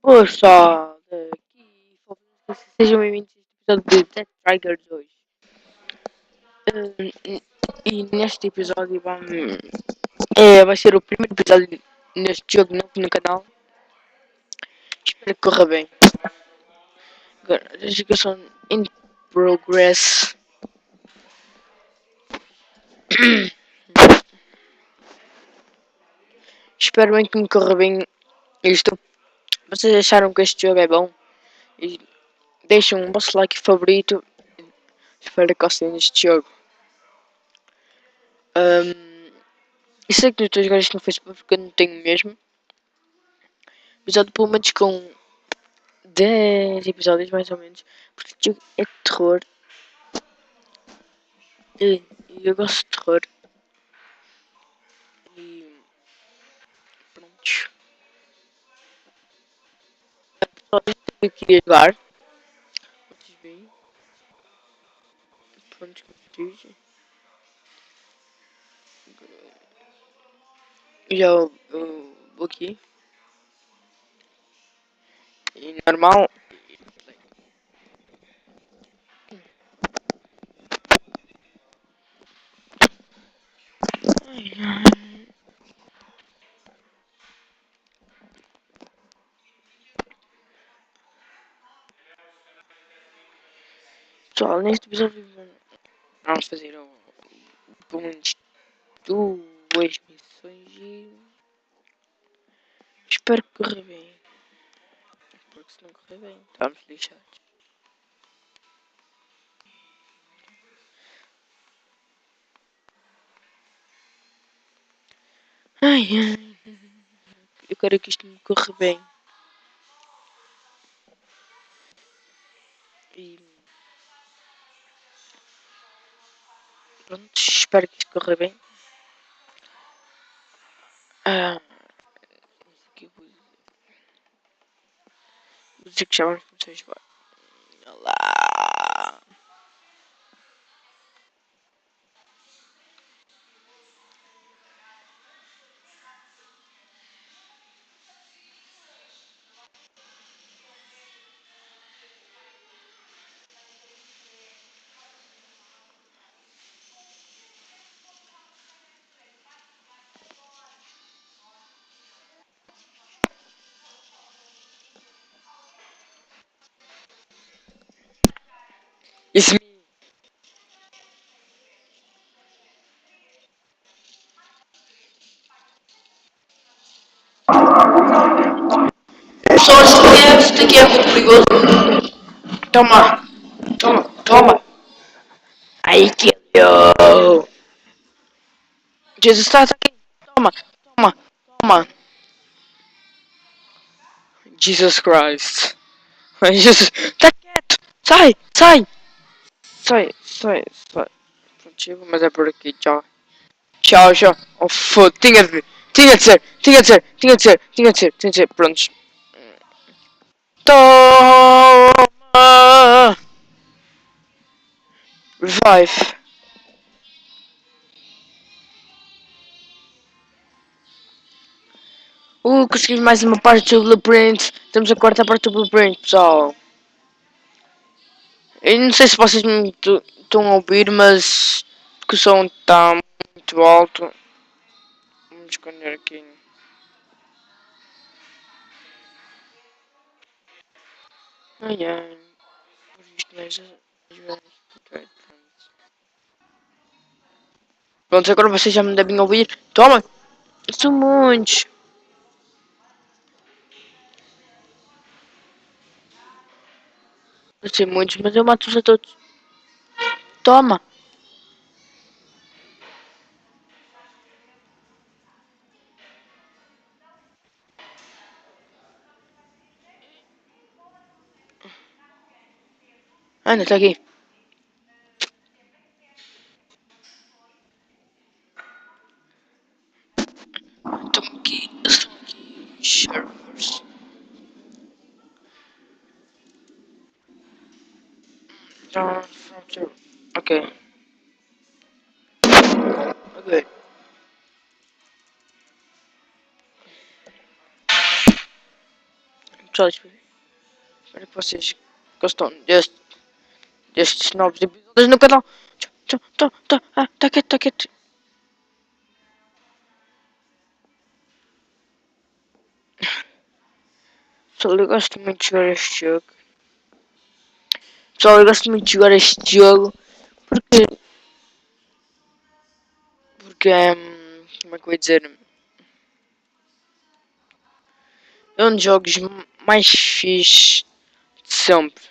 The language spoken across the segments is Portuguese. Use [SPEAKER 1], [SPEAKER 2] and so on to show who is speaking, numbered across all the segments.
[SPEAKER 1] Poxa, daqui sejam bem-vindos a este episódio de Dead Tigers hoje. E neste episódio vai ser o primeiro episódio neste jogo novo no canal. Espero que corra bem. Agora, a jogação in progress. Espero bem que me corra bem isto. Vocês acharam que este jogo é bom? E deixem um vosso like favorito. Espero que gostem deste jogo. E sei que não estou a jogar isto no Facebook porque eu não tenho mesmo. Episódio pelo menos com 10 episódios mais ou menos. Porque este jogo é de terror. E eu gosto de terror. E pronto. Só isto que eu queria jogar. Vocês veem. Pronto, como se diz. Já vou aqui. E normal. Pessoal, neste episódio vamos fazer pelo menos duas missões e espero que corra bem. Porque se não correr bem, estamos lixados. Ai, ai. Eu quero que isto me corra bem. E pronto, espero que isto corra bem. Aqui vou dizer que já vamos começar a jogar. Olá! It's me! Pessoal, isto aqui é muito perigoso. Toma! Toma! Toma! Aí que eu! Jesus está aqui! Toma! Toma! Toma! Jesus Christ! Jesus! Tá quieto! Sai! Sai! Sai! Sai! Sai! Pronto, chego, mas é por aqui, tchau. Tchau, tchau. Oh, foda, tinha de ser, tinha de ser, tinha de ser, tinha de ser, tinha de ser, tinha de ser, prontos. Toma! Revive. Conseguimos mais uma parte do blueprint. Temos a quarta parte do blueprint, pessoal. Eu não sei se vocês me estão a ouvir, mas porque o som está muito alto. Vamos esconder aqui. Ai ai. Por isto, mas às vezes. Pronto, agora vocês já me devem ouvir. Toma! São muitos. Não sei muitos, mas eu mato-os a todos. Toma! Anda, tá aqui. Toma aqui. Estão aqui os servers. Então, ok. Ok. Pessoal, espero que vocês gostam destes novos episódios no canal. Tá quieto, tá quieto. Pessoal, eu gosto muito de jogar este jogo. Pessoal, eu gosto muito de jogar este jogo porque como é que eu ia dizer? É um dos jogos mais fixe de sempre.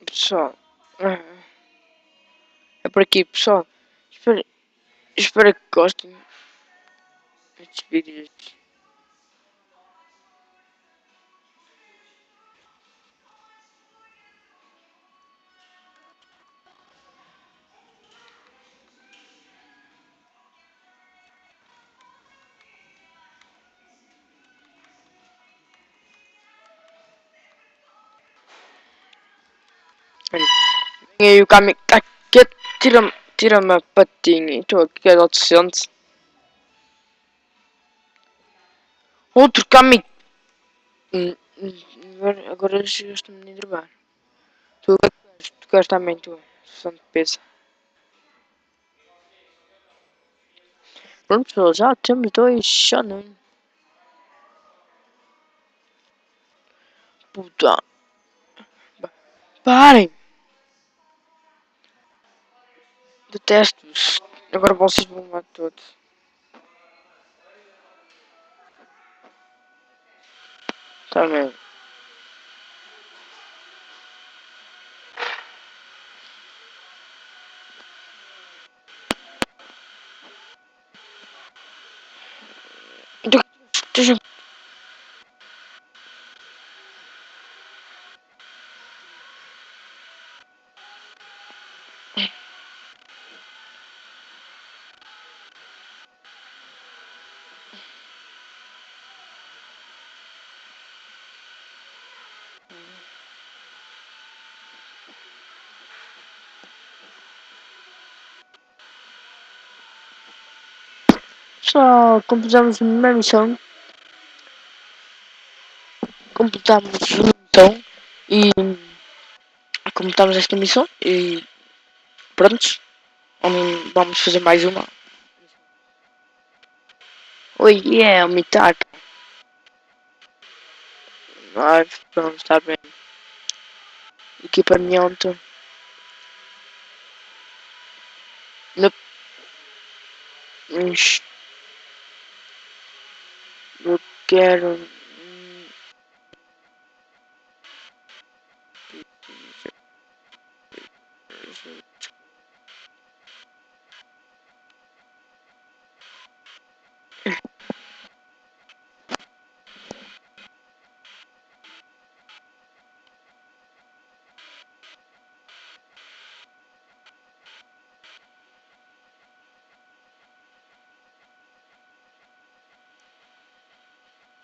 [SPEAKER 1] Pessoal, é por aqui, pessoal. Espero que gostem destes vídeos. Vem aí o caminho. Tá quieto, tira-me a patinha. Estou aqui adolescente. Outro caminho. Agora estou-me a enervar. Tu queres também, tu. Santo peso. Pronto, pessoal, já temos dois. Já não. Puta. Parem. Detesto-vos. Agora vocês vão matar todos. Tá bem. Deixa. Só completamos uma missão. Completamos uma missão. E completamos esta missão. E pronto. Vamos fazer mais uma. Oi, é, me taca. Ai, pronto, está bem. Equipamento. Nope. Eu quero.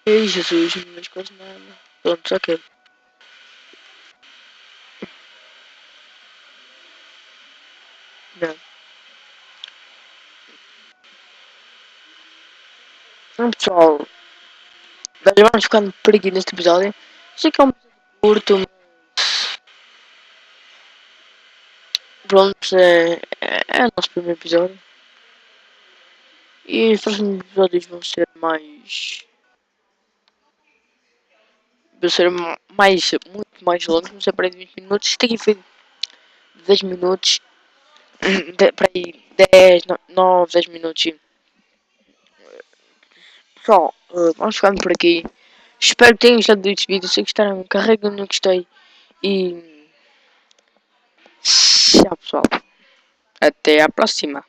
[SPEAKER 1] Ei, Jesus, não mexe quase nada. Pronto, só que. Não. Então, pessoal, vamos ficando por aqui neste episódio. Sei que é um episódio curto, mas. Pronto, é o nosso primeiro episódio. E os próximos episódios vão ser mais. Vão ser muito mais longos. Vão ser para aí de 20 minutos. Isto aqui foi 10 minutos. Para aí 10, 9, 10 minutos. Pessoal, vamos ficando por aqui. Espero que tenham gostado deste vídeo. Se gostaram, carreguem no gostei. E. Tchau, pessoal. Até a próxima.